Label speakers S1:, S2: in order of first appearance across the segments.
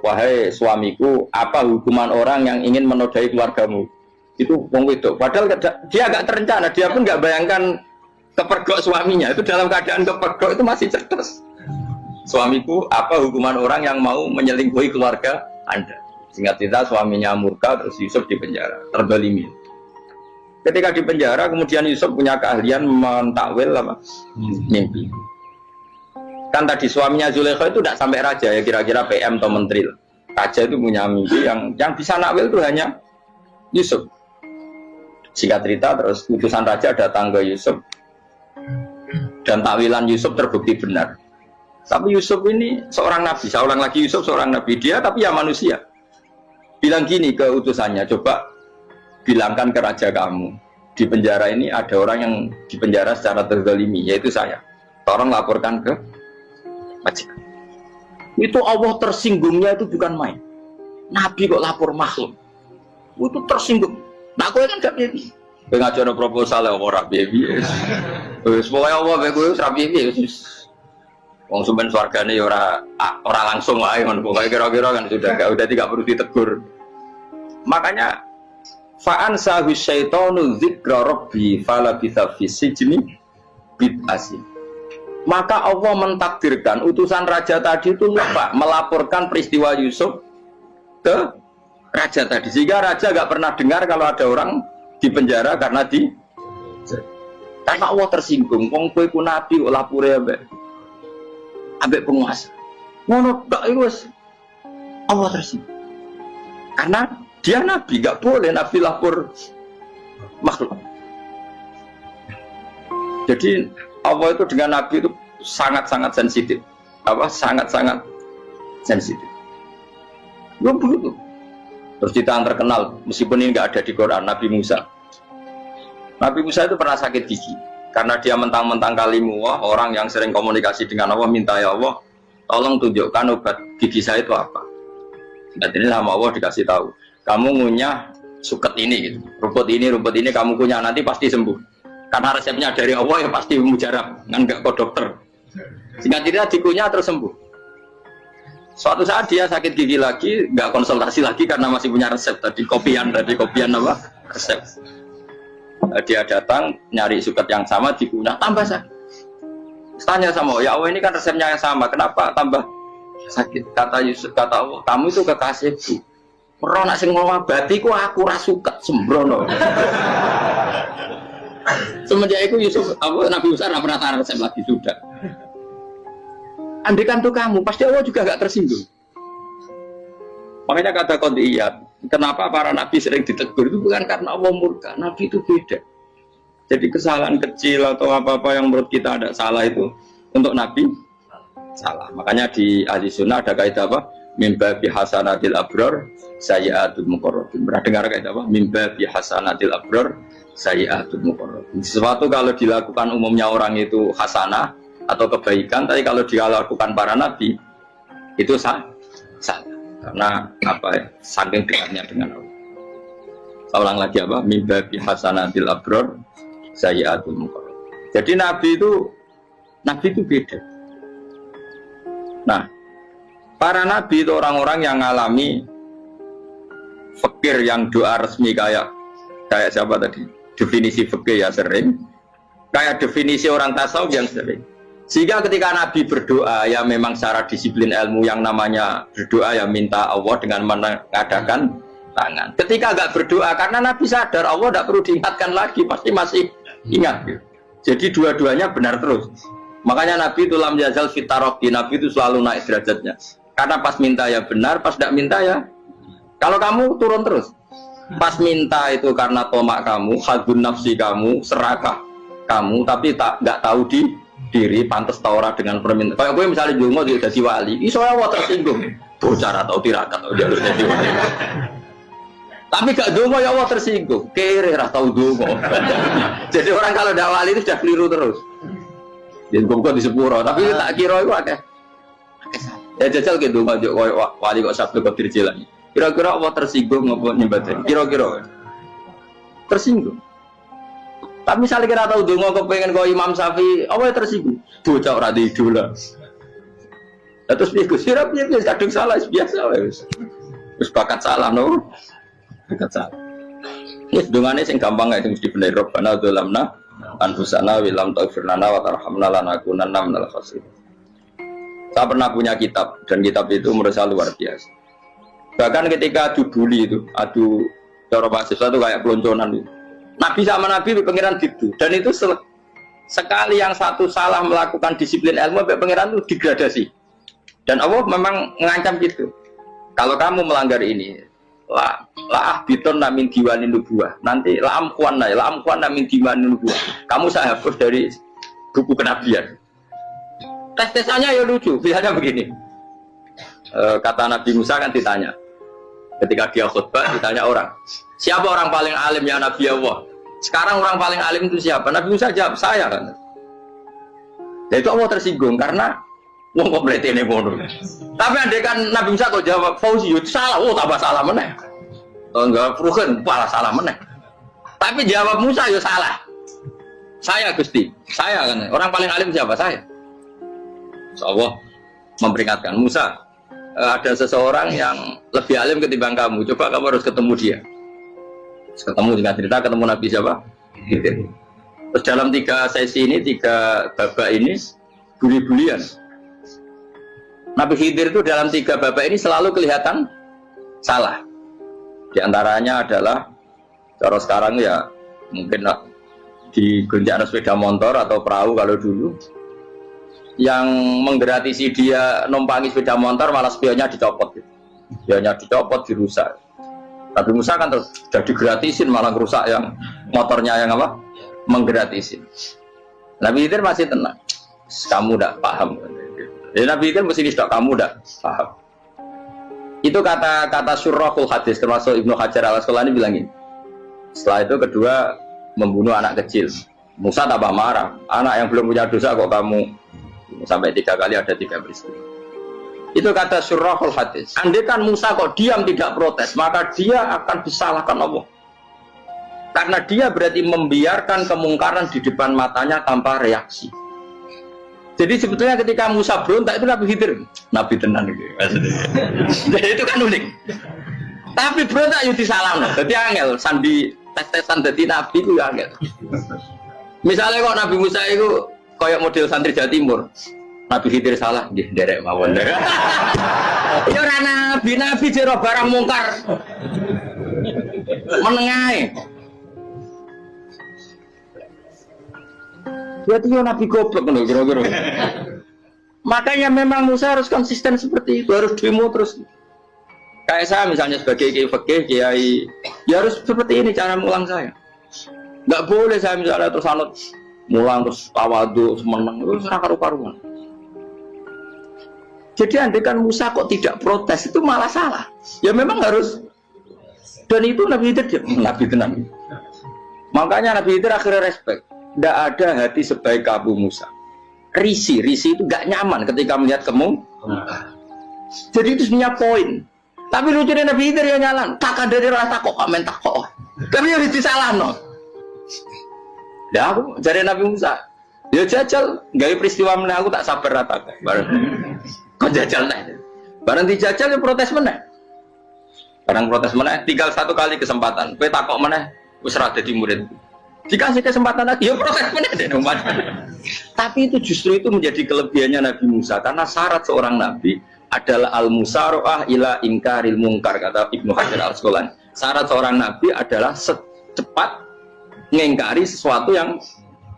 S1: wahai suamiku, apa hukuman orang yang ingin menodai keluargamu? Itu wong wedok. Padahal dia agak terencana, dia pun nggak bayangkan kepergok suaminya. Itu dalam keadaan kepergok itu masih cerdas. Suamiku, apa hukuman orang yang mau menyelingkuhi keluarga Anda? Singkat cerita suaminya murka, terus Yusuf di penjara, terzalimi. Ketika di penjara, kemudian Yusuf punya keahlian mentakwil apa? Mimpi. Kan tadi suaminya Zulaikha itu tidak sampai raja ya, kira-kira PM atau menteri. Raja itu punya mimpi yang bisa nakwil itu hanya Yusuf. Singkat cerita, terus utusan raja datang ke Yusuf dan takwilan Yusuf terbukti benar. Tapi Yusuf ini seorang nabi, saya ulang lagi, Yusuf seorang nabi, dia tapi ya manusia. Bilang gini ke utusannya, coba bilangkan ke raja kamu, di penjara ini ada orang yang di penjara secara terzalimi, yaitu saya. Tolong laporkan ke majikan. Itu Allah tersinggungnya itu bukan main. Nabi kok lapor makhluk, itu tersinggung. Nah, aku kan gak bibi. Kowe ngajono proposal ya ora bibi. Wis pokoke Allah kowe ora bibi wis. Wong sampean swargane ya ora langsung wae ngono. Pokoke kira-kira kan sudah tidak perlu ditegur. Makanya fa'an sahu syaitanu dzikra rabbi falabitha fi sijni bid'asin. Maka Allah mentakdirkan utusan raja tadi itu lupa melaporkan peristiwa Yusuf ke raja tadi, sehingga raja gak pernah dengar kalau ada orang di penjara karena Allah tersinggung. Wong kowe ku nabi kok lapure ambek penguasa. Ngono gak wis Allah tersinggung. Karena dia nabi, gak boleh nabi lapor makhluk. Jadi Allah itu dengan nabi itu sangat-sangat sensitif. Sangat-sangat sensitif. Lu begitu. Terus kita yang terkenal, meskipun ini nggak ada di Quran, Nabi Musa. Nabi Musa itu pernah sakit gigi karena dia mentang-mentang kalimullah, orang yang sering komunikasi dengan Allah, minta ya Allah, tolong tunjukkan obat gigi saya itu apa. Dan ini sama Allah dikasih tahu, kamu ngunyah suket ini, gitu. rumput ini kamu kunyah nanti pasti sembuh. Karena resepnya dari Allah ya pasti mujarab, kan nggak kok dokter. Singkat cerita dikunyah terus sembuh. Suatu saat dia sakit gigi lagi, nggak konsultasi lagi karena masih punya resep tadi kopian apa resep. Dia datang nyari suket yang sama dikunyah tambah sakit. Tanya sama ya Allah ini kan resepnya yang sama, kenapa tambah sakit? Kata Yusuf, kata Allah, kamu itu kekasihku. Ora nak sing ngobati ku aku ra suket sembrono. Semenjak itu Yusuf Nabi Musa pernah taruh resep lagi sudah. Andaikan tuh kamu, pasti Allah juga gak tersinggung. Makanya kata qadiyat, kenapa para nabi sering ditegur itu bukan karena Allah murka, nabi itu beda. Jadi kesalahan kecil atau apa-apa yang menurut kita ada salah itu untuk nabi salah. Makanya di ahli sunnah ada kaidah apa? Mimba bihasanatil abror sayyi'atul muqarrabin. Pernah dengar kaidah apa? Mimba bihasanatil abror sayyi'atul muqarrabin. Sesuatu kalau dilakukan umumnya orang itu hasanah atau kebaikan, tapi kalau dilakukan para nabi itu salah karena apa ya, saking dekatnya dengan Allah. Saya ulang lagi apa, mimba bihasanatil abror sayyi'atul muqarrab. Jadi nabi itu beda. Nah, para nabi itu orang-orang yang mengalami fikir yang doa resmi kayak siapa tadi, definisi fikir ya sering, kayak definisi orang tasawuf yang sering. Sehingga ketika Nabi berdoa, ya memang secara disiplin ilmu yang namanya berdoa ya minta Allah dengan mengadakan tangan. Ketika enggak berdoa, karena Nabi sadar Allah tidak perlu diingatkan lagi, pasti masih ingat. Jadi dua-duanya benar terus. Makanya Nabi itu lam yazal fitarokti, Nabi itu selalu naik derajatnya. Karena pas minta ya benar, pas tidak minta ya. Kalau kamu turun terus, pas minta itu karena tomak kamu, hadun nafsi kamu, serakah kamu, tapi nggak tahu diri pantas taura dengan permintaan. Kayak gue misalnya Jungo jadi wali, iso Allah tersinggung. Bocah atau tirakat atau jalur jadi wali. Tapi gak Jungo ya Allah tersinggung. Kere atau Jungo. Jadi orang kalau tidak wali itu sudah keliru terus. Jadi gue di sepuro, tapi tak kira itu akeh. Ya jajal gitu maju wali kok sabtu kok dirjelani. Kira-kira Allah tersinggung ngopo nyembatin. Kira-kira tersinggung. Tapi misalnya kita tahu dongo kepengen kau Imam Syafi'i, apa yang tersinggung? Bocah ora di idola. Terus piye Gus? Ya piye kadung salah biasa wis. Wis bakat salah no. Bakat salah. Wis dongane sing gampang ae mesti bener Rabbana dzalamna anfusana wa lam taghfir lana wa tarhamna lanakunanna minal khasirin. Saya pernah punya kitab dan kitab itu menurut saya luar biasa. Bahkan ketika adu bully itu, adu cara mahasiswa itu kayak pelonconan itu. Nabi sama Nabi pengiran gitu dan itu sekali yang satu salah melakukan disiplin ilmu sampai pengiran itu degradasi. Dan Allah memang mengancam gitu. Kalau kamu melanggar ini, la biton namin diwanin nubuah. Nanti la amkuan namin diwanin nubuah. Kamu saya hapus dari buku kenabian. Tes-tesannya ya lucu. Biasanya begini. Kata Nabi Musa kan ditanya. Ketika dia khutbah ditanya orang. Siapa orang paling alim ya Nabi Allah? Sekarang orang paling alim itu siapa? Nabi Musa jawab, saya kan. Dan itu Allah tersinggung karena wong kok mletene ngono. Tapi andai kan Nabi Musa kok jawab Fauzi itu salah, tambah salah meneh. Enggak Ruhen, malah salah meneh. Tapi jawab Musa ya salah. Saya Gusti, saya kan. Orang paling alim siapa? Saya. Allah memperingatkan Musa, ada seseorang yang lebih alim ketimbang kamu. Coba kamu harus ketemu dia. Ketemu dengan cerita ketemu Nabi siapa? Terus dalam 3 sesi ini, 3 babak ini buli-bulian. Nabi Khidir itu dalam 3 babak ini selalu kelihatan salah. Di antaranya adalah cara sekarang ya mungkin di gonjak sepeda motor atau perahu kalau dulu yang menggratisi dia numpangi sepeda motor malah spionnya dicopot. Spionnya dicopot, dirusak. Nabi Musa kan terus sudah digratisin malah rusak yang motornya yang apa? Menggratisin. Nabi Khidir masih tenang. Kamu tidak paham. Jadi Nabi Khidir mesti tidak kamu tidak paham. Itu kata Syurrahul Hadis termasuk Ibnu Hajar Al-Asqalani bilang ini. Setelah itu kedua membunuh anak kecil. Musa tambah marah. Anak yang belum punya dosa kok kamu sampai 3 kali ada 3 peristiwa. Itu kata Syurrahul Hadis. Andai kan Musa kok diam tidak protes, maka dia akan disalahkan Allah. Karena dia berarti membiarkan kemungkaran di depan matanya tanpa reaksi. Jadi sebetulnya ketika Musa berontak itu Nabi Khidir, Nabi tenan gitu. Jadi itu kan unik. Tapi berontak itu disalahkan. Jadi angel sandi tes-tesan jadi Nabi itu angel. Misalnya kok Nabi Musa itu kayak model santri Jawa Timur. Nabi Khidir salah, derek mawon. Ya ora nabi jero barang mungkar. Menengae. Berarti yo nabi goblok lho kira-kira. Makanya memang Musa harus konsisten seperti itu, harus demo terus. Kayak saya misalnya sebagai kiai fikih, kiai ya harus seperti ini cara mulang saya. Enggak boleh saya misalnya terus anut mulang terus tawadhu semeneng terus ora karu-karuan. Jadi andai kan Musa kok tidak protes itu malah salah. Ya memang harus. Dan itu Nabi Khidir, Nabi tenang. Makanya Nabi Khidir akhirnya respect. Tidak ada hati sebaik Abu Musa. Risi itu gak nyaman ketika melihat kamu. Jadi itu sebenarnya poin. Tapi lucunya Nabi Khidir ya nyalan. Tak ada rasa kok komen tak kok. Tapi harus disalah no. Ya aku cari Nabi Musa. Ya jajal, gak peristiwa meneh aku tak sabar rata. Kau jajal nih, barang dijajal ya protes meneh. Barang protes meneh, tinggal 1 kali kesempatan. Kowe takok meneh, wis ra dadi murid. Dikasih kesempatan lagi, ya protes meneh deh. Tapi itu justru itu menjadi kelebihannya Nabi Musa karena syarat seorang nabi adalah al-musara'ah ila inkaril munkar kata Ibnu Hajar Al-Asqalani. Syarat seorang nabi adalah secepat mengingkari sesuatu yang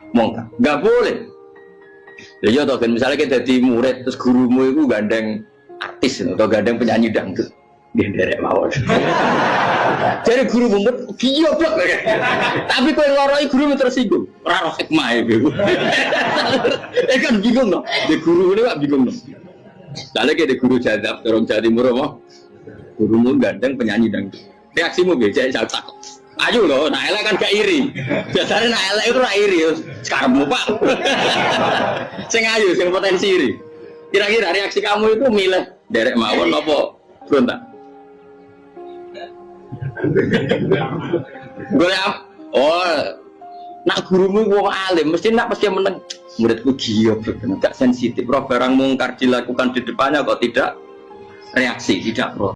S1: mungkar. Enggak boleh. Ya toh kan misalnya kita jadi murid terus gurumu itu gandeng artis atau gandeng penyanyi dangdut dia derek mawon. Jadi guru mumet goblok ya. Tapi kowe ngloroi guru tersinggung. Ora roh hikmah iku. Kan bingung loh. Di guru ini gak bingung loh. Soalnya kayak di guru jadab dorong Jawa Timur apa? Gurumu gandeng penyanyi dangdut. Reaksimu biasa saya takut. Ayo loh, nah elek kan gak iri. Biasanya nah elek itu gak iri. Sekarang Pak. Sing ayu, sing potensi iri. Kira-kira reaksi kamu itu milih derek mawon apa berontak? Gue nak gurumu wong alim, mesti nak pasti meneng. Muridku giok, gak sensitif. Roh barang mungkar dilakukan di depannya kok tidak reaksi, tidak pro.